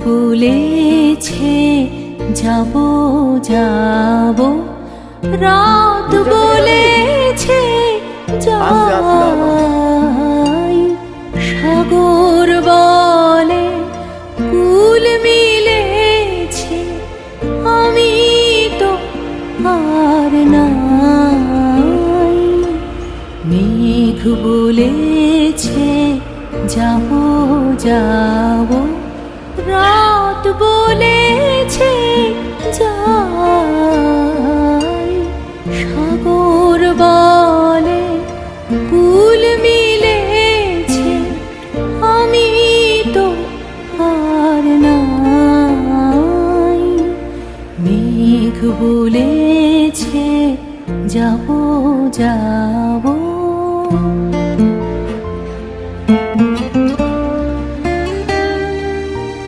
বলেছে যাব যাব, রাত বলেছে যাই, সাগর বলে কুল মিলেছে, আমি তো আর নাই। মেঘ বলেছে যাব যাব, রাত বলেছে যাই, সাগর বলে কুল মিলেছে, আমি তো আর নাই। মেঘ বলেছে যাব যাব।